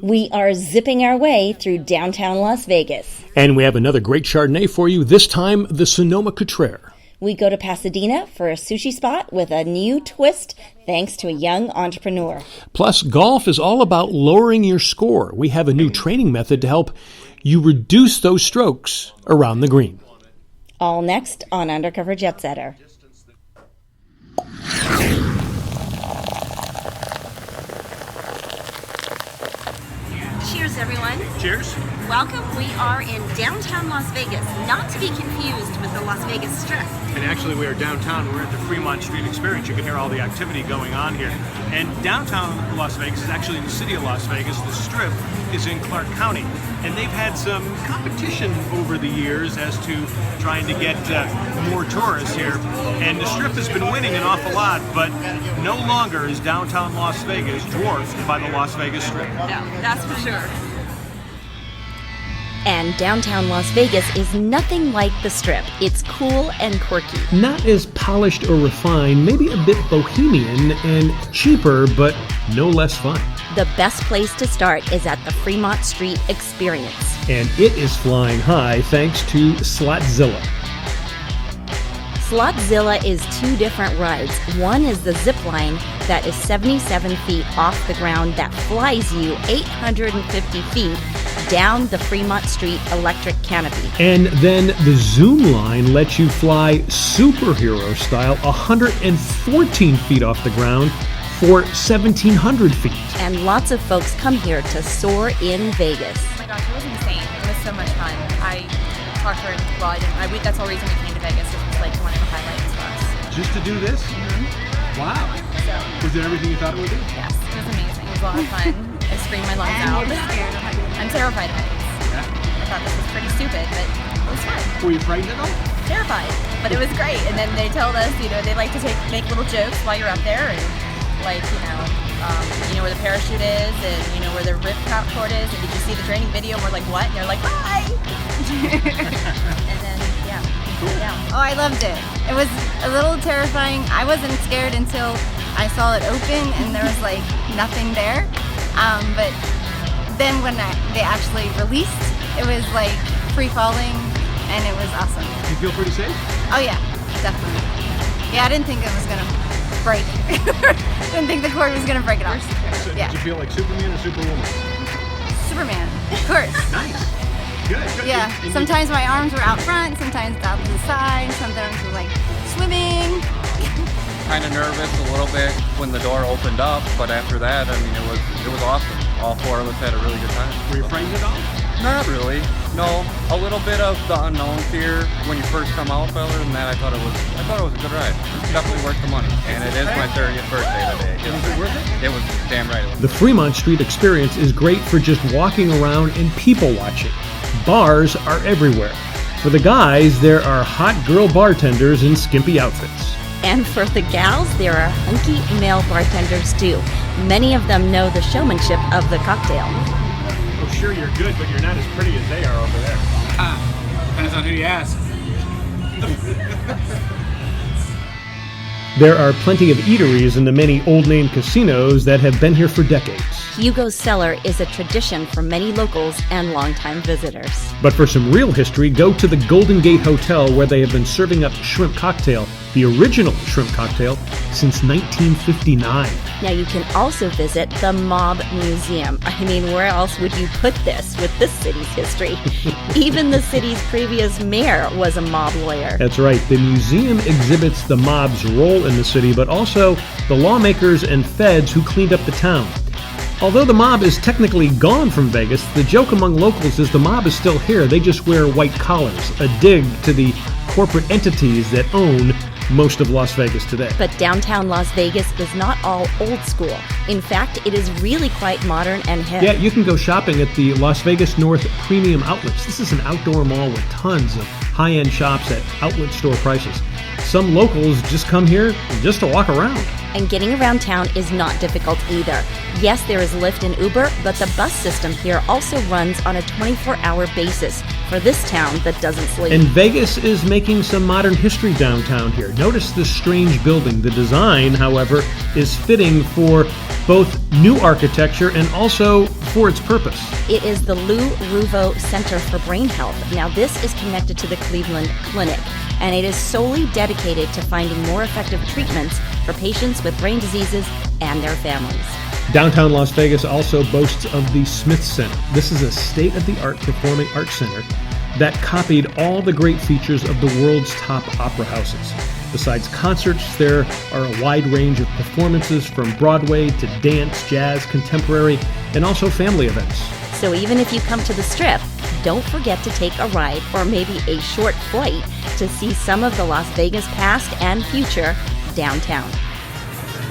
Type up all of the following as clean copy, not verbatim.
We are zipping our way through downtown Las Vegas. And we have another great Chardonnay for you, this time the Sonoma Cutrer. We go to Pasadena for a sushi spot with a new twist thanks to a young entrepreneur. Plus, golf is all about lowering your score. We have a new training method to help you reduce those strokes around the green. All next on Undercover Jetsetter. Cheers, everyone. Cheers. Welcome. We are in downtown Las Vegas, not to be confused with the Las Vegas Strip. And actually, we are downtown. We're at the Fremont Street Experience. You can hear all the activity going on here. And downtown Las Vegas is actually in the city of Las Vegas. The Strip is in Clark County. And they've had some competition over the years as to trying to get more tourists here. And the Strip has been winning an awful lot, but no longer is downtown Las Vegas dwarfed by the Las Vegas Strip. No, that's for sure. And downtown Las Vegas is nothing like the Strip. It's cool and quirky. Not as polished or refined, maybe a bit bohemian and cheaper, but no less fun. The best place to start is at the Fremont Street Experience. And it is flying high thanks to Slotzilla. Slotzilla is two different rides. One is the zip line that is 77 feet off the ground that flies you 850 feet down the Fremont Street electric canopy. And then the Zoom line lets you fly superhero style 114 feet off the ground for 1,700 feet. And lots of folks come here to soar in Vegas. Oh my gosh, it was insane. It was so much fun. That's the whole reason we came to Vegas. It was like one of the highlights for us. Just to do this? Mm-hmm. Wow. So, Was it everything you thought it would be? yes, it was amazing. It was a lot of fun. I screamed my lungs out. I'm terrified of heights. Yeah. I thought this was pretty stupid, but it was fun. Were you frightened at all? Terrified, but it was great. And then they told us, they like to make little jokes while you're up there, and like, where the parachute is, and where the ripcord cord is, and did you see the training video? And we're like, what? And they're like, bye. And then, yeah. Cool. Yeah. Oh, I loved it. It was a little terrifying. I wasn't scared until I saw it open and there was like nothing there. But then when they actually released, it was like free falling and it was awesome. You feel pretty safe? Oh yeah, definitely. Yeah, I didn't think it was gonna break. Didn't think the cord was gonna break it off. So Yeah. Did you feel like Superman or Superwoman? Superman, of course. Nice. Good. Yeah. And Sometimes my arms were out front, sometimes out to the side, sometimes it was like swimming. Kind of nervous a little bit when the door opened up, but after that, it was awesome. All four of us had a really good time. Were you frightened at all? Not really. No, a little bit of the unknown fear when you first come out, but other than that, I thought it was a good ride. Definitely worth the money. And it is my 30th birthday today. Was it worth it? It was damn right. It was. The Fremont Street Experience is great for just walking around and people watching. Bars are everywhere. For the guys, there are hot girl bartenders in skimpy outfits. And for the gals, there are hunky male bartenders too. Many of them know the showmanship of the cocktail. Oh, sure, you're good, but you're not as pretty as they are over there. Depends on who you ask. There are plenty of eateries in the many old-name casinos that have been here for decades. Hugo's Cellar is a tradition for many locals and longtime visitors. But for some real history, go to the Golden Gate Hotel where they have been serving up shrimp cocktail, the original shrimp cocktail, since 1959. Now you can also visit the Mob Museum. I mean, where else would you put this with this city's history? Even the city's previous mayor was a mob lawyer. That's right. The museum exhibits the mob's role in the city, but also the lawmakers and feds who cleaned up the town. Although the mob is technically gone from Vegas, the joke among locals is the mob is still here. They just wear white collars, a dig to the corporate entities that own most of Las Vegas today. But downtown Las Vegas is not all old school. In fact, it is really quite modern and hip. Yeah, you can go shopping at the Las Vegas North Premium Outlets. This is an outdoor mall with tons of high-end shops at outlet store prices. Some locals just come here just to walk around. And getting around town is not difficult either. Yes, there is Lyft and Uber, but the bus system here also runs on a 24-hour basis for this town that doesn't sleep. And Vegas is making some modern history downtown here. Notice this strange building. The design, however, is fitting for both new architecture and also for its purpose. It is the Lou Ruvo Center for Brain Health. Now, this is connected to the Cleveland Clinic, and it is solely dedicated to finding more effective treatments for patients with brain diseases and their families. Downtown Las Vegas also boasts of the Smith Center. This is a state-of-the-art performing arts center that copied all the great features of the world's top opera houses. Besides concerts, there are a wide range of performances from Broadway to dance, jazz, contemporary, and also family events. So even if you come to the Strip, don't forget to take a ride or maybe a short flight to see some of the Las Vegas past and future downtown.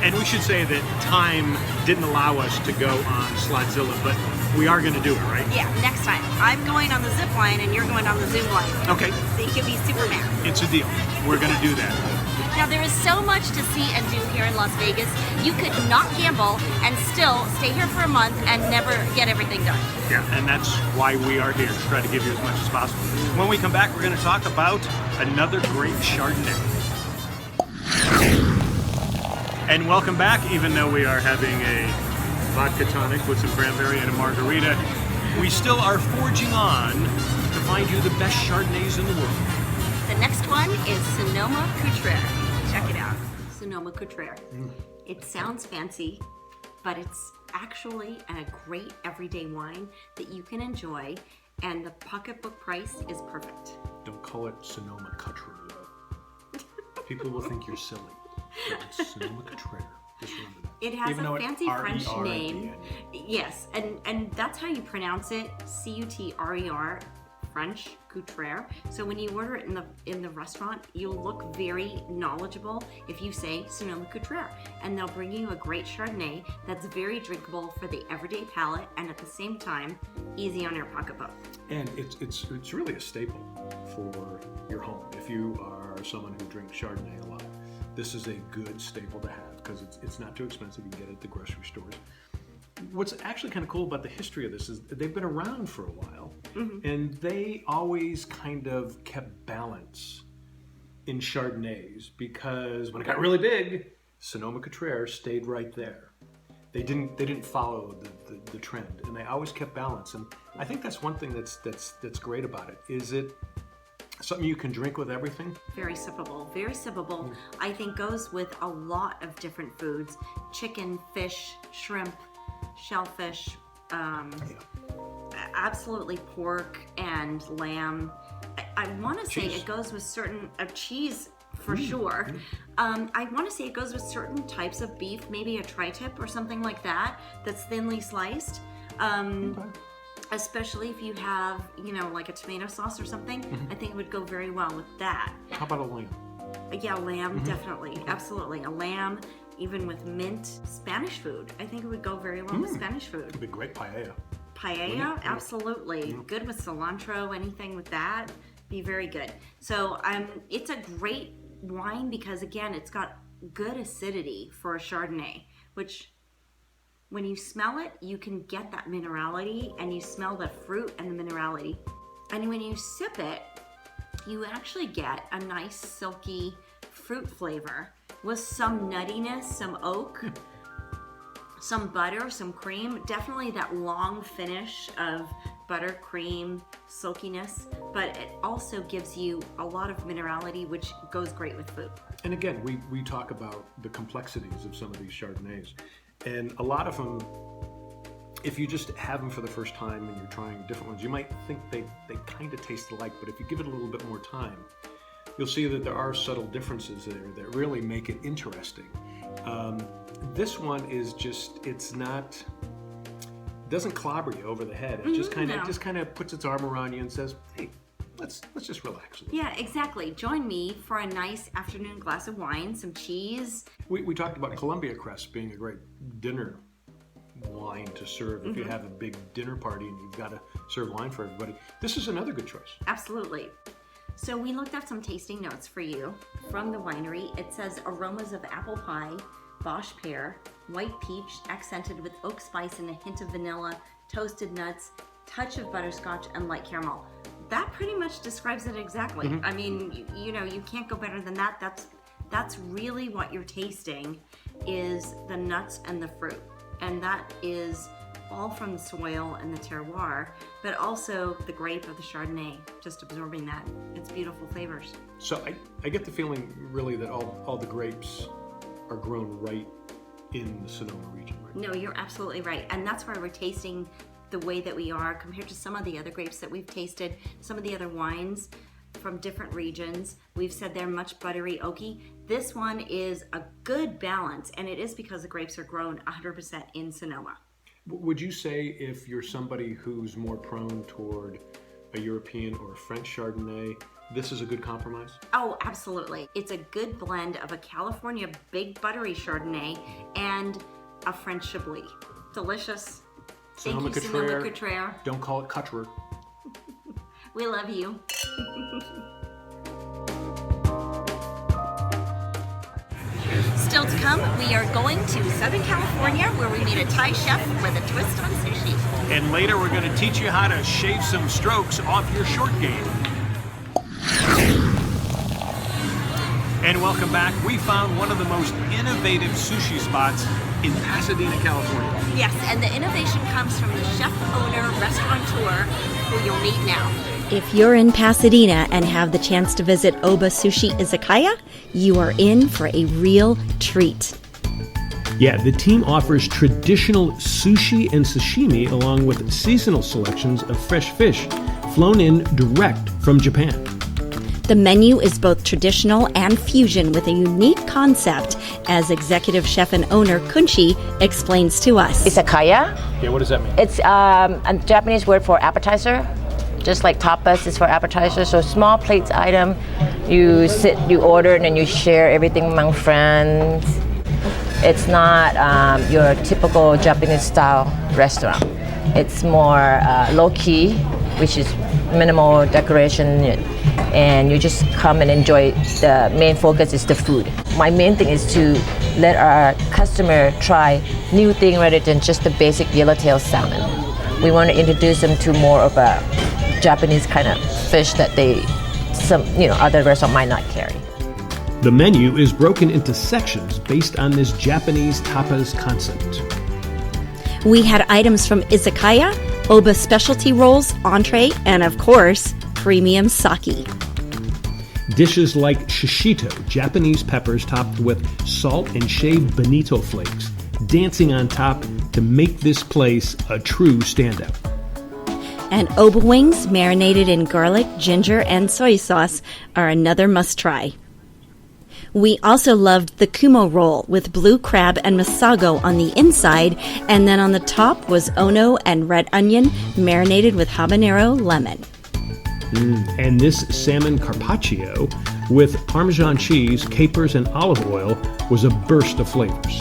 And we should say that time didn't allow us to go on Slotzilla, but we are going to do it, right? Yeah, next time. I'm going on the zip line and you're going on the Zoom line. Okay, So you can be Superman. it's a deal. We're going to do that. Now there is so much to see and do here in Las Vegas. You could not gamble and still stay here for a month and never get everything done. Yeah, and that's why we are here, to try to give you as much as possible. When we come back, we're going to talk about another great Chardonnay. And welcome back, even though we are having a vodka tonic with some cranberry and a margarita, we still are forging on to find you the best Chardonnays in the world. The next one is Sonoma Cutrer. Check it out. Sonoma Cutrer. It sounds fancy, but it's actually a great everyday wine that you can enjoy, and the pocketbook price is perfect. Don't call it Sonoma Cutrer, though. People will think you're silly. It's Sonoma Cutrer. Just remember that. It has Even though a it's fancy French R-E-R-A-D. name. Yes, and that's how you pronounce it, C-U-T-R-E-R, French Cutrer. So when you order it in the restaurant, you'll look very knowledgeable if you say Sonoma Cutrer, and they'll bring you a great Chardonnay that's very drinkable for the everyday palate, and at the same time, easy on your pocketbook. And it's really a staple for your home. If you are someone who drinks Chardonnay a lot, this is a good staple to have because it's not too expensive. You can get it at the grocery stores. What's actually kind of cool about the history of this is they've been around for a while, and they always kind of kept balance in Chardonnays because when it got really big, Sonoma Cutrer stayed right there. They didn't follow the trend, and they always kept balance. And I think that's one thing that's great about it. Is it something you can drink with everything? Very sippable, very sippable. I think goes with a lot of different foods: chicken, fish, shrimp, shellfish, absolutely pork and lamb. I want to say it goes with certain cheese for sure. I want to say it goes with certain types of beef, maybe a tri-tip or something like that, that's thinly sliced. Especially if you have, like a tomato sauce or something, I think it would go very well with that. How about a lamb? Yeah, lamb, definitely, absolutely. A lamb, even with mint. Spanish food, I think it would go very well with Spanish food. It'd be great paella. Paella, absolutely. Good with cilantro, anything with that, be very good. So it's a great wine because, again, it's got good acidity for a Chardonnay, which when you smell it, you can get that minerality, and you smell the fruit and the minerality. And when you sip it, you actually get a nice silky fruit flavor with some nuttiness, some oak, some butter, some cream. Definitely that long finish of butter, cream, silkiness, but it also gives you a lot of minerality, which goes great with food. And again, we talk about the complexities of some of these Chardonnays. And a lot of them, if you just have them for the first time and you're trying different ones, you might think they kind of taste alike, but if you give it a little bit more time, you'll see that there are subtle differences there that really make it interesting. This one is just, doesn't clobber you over the head. It just kind of puts its arm around you and says, hey, let's just relax. Yeah, exactly. Join me for a nice afternoon glass of wine, some cheese. We talked about Columbia Crest being a great dinner wine to serve if you have a big dinner party and you've got to serve wine for everybody. This is another good choice. Absolutely. So we looked up some tasting notes for you from the winery. It says aromas of apple pie, Bosch pear, white peach accented with oak spice and a hint of vanilla, toasted nuts, touch of butterscotch, and light caramel. That pretty much describes it exactly. I mean, you can't go better than that. That's really what you're tasting, is the nuts and the fruit. and that is all from the soil and the terroir, but also the grape of the Chardonnay, just absorbing that. It's beautiful flavors. So I get the feeling really that all the grapes are grown right in the Sonoma region, right? No, you're absolutely right. And that's why we're tasting the way that we are compared to some of the other grapes that we've tasted, some of the other wines from different regions. We've said they're much buttery, oaky. This one is a good balance, and it is because the grapes are grown 100% in Sonoma. Would you say if you're somebody who's more prone toward a European or a French Chardonnay, this is a good compromise? Oh, absolutely. It's a good blend of a California big buttery Chardonnay and a French Chablis. Delicious. Sonoma Thank you, Sonoma Cutrer. Cutrer. Don't call it Cutrer. We love you. Still to come, we are going to Southern California where we meet a Thai chef with a twist on sushi. And later we're going to teach you how to shave some strokes off your short game. And welcome back. We found one of the most innovative sushi spots in Pasadena, California. Yes, and the innovation comes from the chef-owner restaurateur who you'll meet now. If you're in Pasadena and have the chance to visit Oba Sushi Izakaya, you are in for a real treat. Yeah, the team offers traditional sushi and sashimi along with seasonal selections of fresh fish flown in direct from Japan. The menu is both traditional and fusion with a unique concept, as executive chef and owner Kunchi explains to us. Izakaya. Yeah, what does that mean? It's a Japanese word for appetizer, just like tapas is for appetizer. So small plates item, you sit, you order, and then you share everything among friends. It's not your typical Japanese style restaurant. It's more low-key, which is minimal decoration, and you just come and enjoy. The main focus is the food. My main thing is to let our customer try new thing rather than just the basic yellowtail salmon. We want to introduce them to more of a Japanese kind of fish that other restaurants might not carry. The menu is broken into sections based on this Japanese tapas concept. We had items from Izakaya, Oba specialty rolls, entree, and of course, premium sake. Dishes like shishito, Japanese peppers topped with salt and shaved bonito flakes, dancing on top to make this place a true standout. And Oba wings marinated in garlic, ginger, and soy sauce are another must-try. We also loved the kumo roll with blue crab and masago on the inside, and then on the top was ono and red onion marinated with habanero lemon. And this salmon carpaccio with Parmesan cheese, capers, and olive oil was a burst of flavors.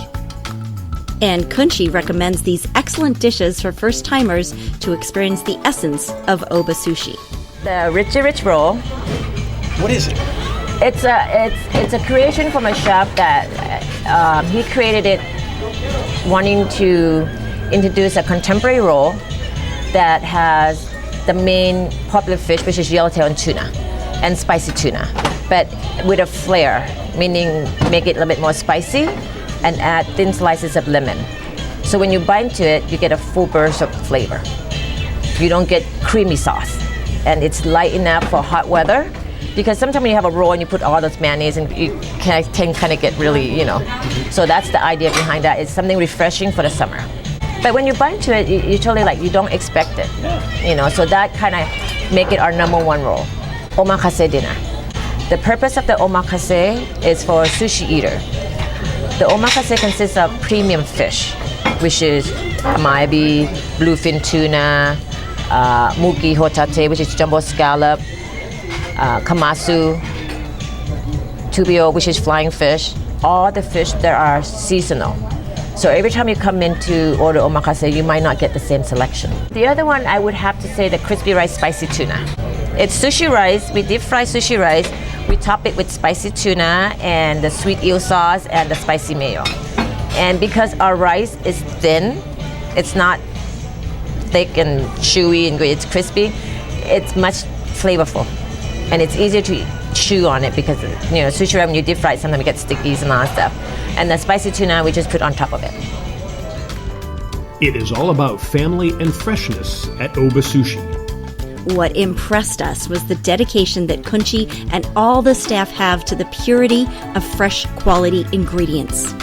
And Kunchi recommends these excellent dishes for first-timers to experience the essence of Oba sushi. The Richie Rich roll. What is it? It's a creation from a chef that he created it wanting to introduce a contemporary roll that has the main popular fish, which is yellowtail and tuna, and spicy tuna, but with a flair, meaning make it a little bit more spicy and add thin slices of lemon. So when you bite into it, you get a full burst of flavor. You don't get creamy sauce, and it's light enough for hot weather. Because sometimes when you have a roll and you put all those mayonnaise and you can kind of get really, So that's the idea behind that. It's something refreshing for the summer. But when you bite into it, you totally you don't expect it. So that kind of make it our number one roll. Omakase dinner. The purpose of the omakase is for a sushi eater. The omakase consists of premium fish, which is amaebi, bluefin tuna, mugi hotate, which is jumbo scallop, kamasu, tubio, which is flying fish, all the fish that are seasonal. So every time you come in to order omakase, you might not get the same selection. The other one, I would have to say the crispy rice spicy tuna. It's sushi rice. We deep fry sushi rice. We top it with spicy tuna and the sweet eel sauce and the spicy mayo. And because our rice is thin, it's not thick and chewy and great, it's crispy, it's much flavorful. And it's easier to chew on it because, sushi when you deep fry it, sometimes it gets sticky and all that stuff. And the spicy tuna, we just put on top of it. It is all about family and freshness at Oba Sushi. What impressed us was the dedication that Kunchi and all the staff have to the purity of fresh quality ingredients.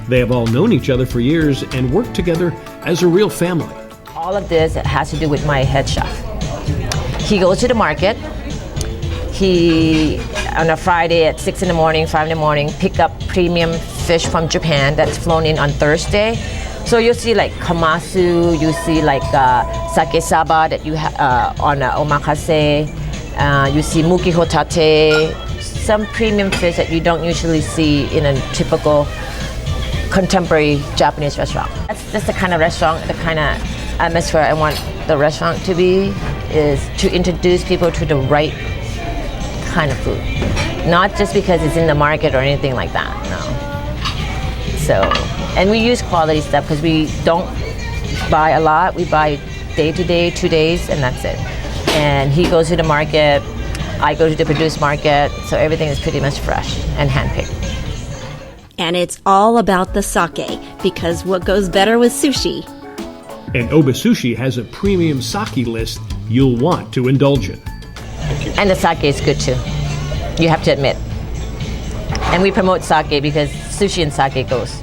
They have all known each other for years and work together as a real family. All of this has to do with my head chef. He goes to the market. He, on a Friday at 6 in the morning, 5 in the morning, pick up premium fish from Japan that's flown in on Thursday. So you'll see like kamasu, you see like sake saba that you have on omakase, you see muki hotate, some premium fish that you don't usually see in a typical contemporary Japanese restaurant. That's the kind of restaurant, the kind of atmosphere I want the restaurant to be, is to introduce people to the right kind of food. Not just because it's in the market or anything like that, no. So, and we use quality stuff because we don't buy a lot. We buy day to day, 2 days, and that's it. And he goes to the market, I go to the produce market, so everything is pretty much fresh and handpicked. And it's all about the sake, because what goes better with sushi? And Oba Sushi has a premium sake list you'll want to indulge in. And the sake is good too, you have to admit. And we promote sake because sushi and sake goes.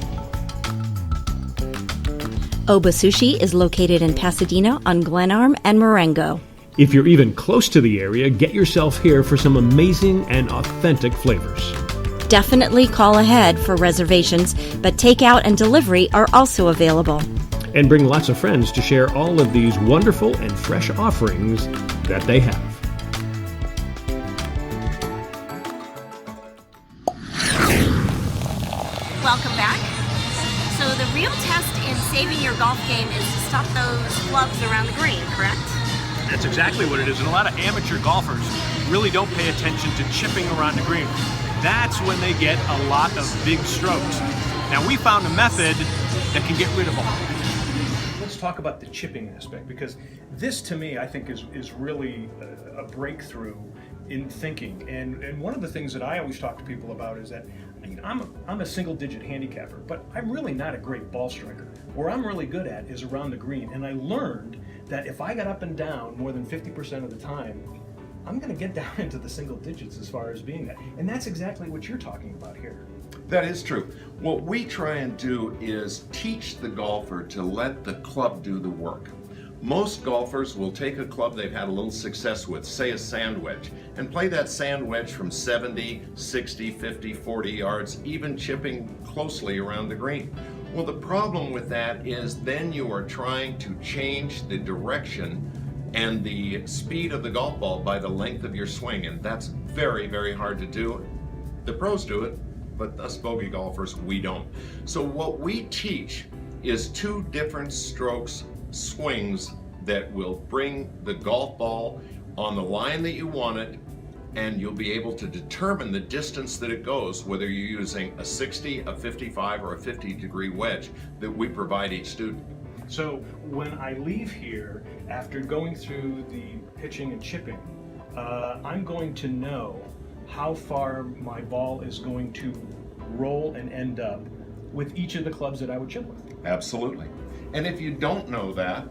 Oba Sushi is located in Pasadena on Glenarm and Marengo. If you're even close to the area, get yourself here for some amazing and authentic flavors. Definitely call ahead for reservations, but takeout and delivery are also available. And bring lots of friends to share all of these wonderful and fresh offerings that they have. Welcome back. So the real test in saving your golf game is to stop those clubs around the green, correct? That's exactly what it is. And a lot of amateur golfers really don't pay attention to chipping around the green. That's when they get a lot of big strokes. Now we found a method that can get rid of all. Let's talk about the chipping aspect, because this to me I think is really a breakthrough in thinking. And one of the things that I always talk to people about is that I'm a single digit handicapper, but I'm really not a great ball striker. Where I'm really good at is around the green. And I learned that if I got up and down more than 50% of the time, I'm going to get down into the single digits as far as being that. And that's exactly what you're talking about here. That is true. What we try and do is teach the golfer to let the club do the work. Most golfers will take a club they've had a little success with, say a sand wedge, and play that sand wedge from 70, 60, 50, 40 yards, even chipping closely around the green. Well, the problem with that is then you are trying to change the direction and the speed of the golf ball by the length of your swing, and that's very, very hard to do. The pros do it, but us bogey golfers, we don't. So what we teach is 2 different strokes swings that will bring the golf ball on the line that you want it, and you'll be able to determine the distance that it goes, whether you're using a 60, a 55, or a 50-degree wedge that we provide each student. So when I leave here, after going through the pitching and chipping, I'm going to know how far my ball is going to roll and end up with each of the clubs that I would chip with. Absolutely. And if you don't know that,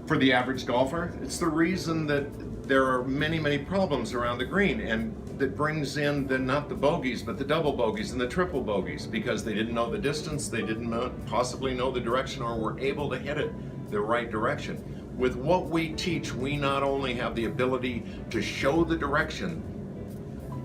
for the average golfer, it's the reason that there are many, many problems around the green, and that brings in not the bogeys, but the double bogeys and the triple bogeys, because they didn't know the distance, they didn't possibly know the direction, or were able to hit it the right direction. With what we teach, we not only have the ability to show the direction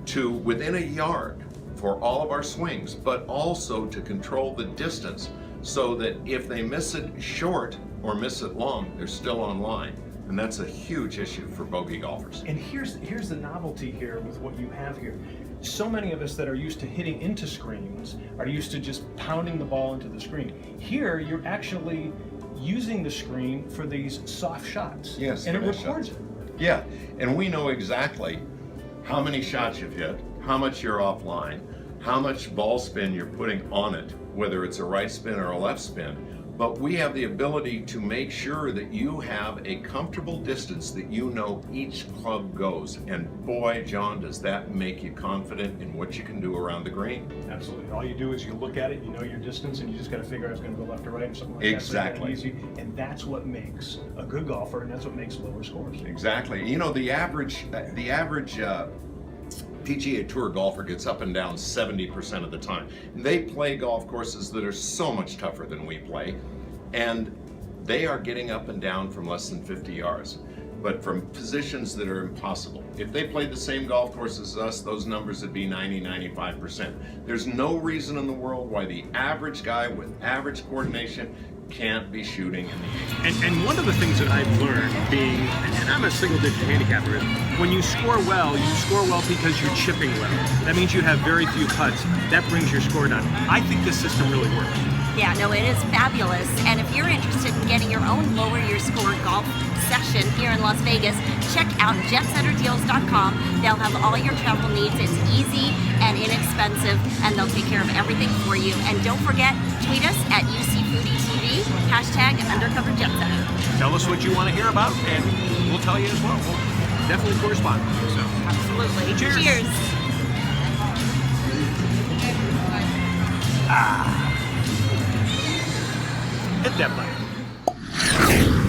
to within a yard for all of our swings, but also to control the distance so that if they miss it short or miss it long, they're still on line. And that's a huge issue for bogey golfers. And here's the novelty here with what you have here. So many of us that are used to hitting into screens are used to just pounding the ball into the screen. Here, you're actually using the screen for these soft shots. Yes, and it records it. Yeah, and we know exactly how many shots you've hit, how much you're offline, how much ball spin you're putting on it, whether it's a right spin or a left spin. but we have the ability to make sure that you have a comfortable distance that you know each club goes. And boy, John, does that make you confident in what you can do around the green. Absolutely. All you do is you look at it, you know your distance, and you just got to figure out it's going to go left or right or something like Exactly. that. So easy. And that's what makes a good golfer, and that's what makes lower scores. Exactly. You know, the average PGA Tour golfer gets up and down 70% of the time. They play golf courses that are so much tougher than we play, and they are getting up and down from less than 50 yards, but from positions that are impossible. If they played the same golf course as us, those numbers would be 90-95%. There's no reason in the world why the average guy with average coordination can't be shooting in the 80s. And one of the things that I've learned being, and I'm a single-digit handicapper, is when you score well because you're chipping well. That means you have very few putts. That brings your score down. I think this system really works. Yeah, no, it is fabulous. And if you're interested in getting your own lower your score golf session here in Las Vegas, check out jetsetterdeals.com. They'll have all your travel needs. It's easy and inexpensive, and they'll take care of everything for you. And don't forget, tweet us at UCFoodieTV, #Undercover Jetsetter. Tell us what you want to hear about, and we'll tell you as well. We'll definitely correspond with you. So. Absolutely. Cheers. Cheers. Hit that button.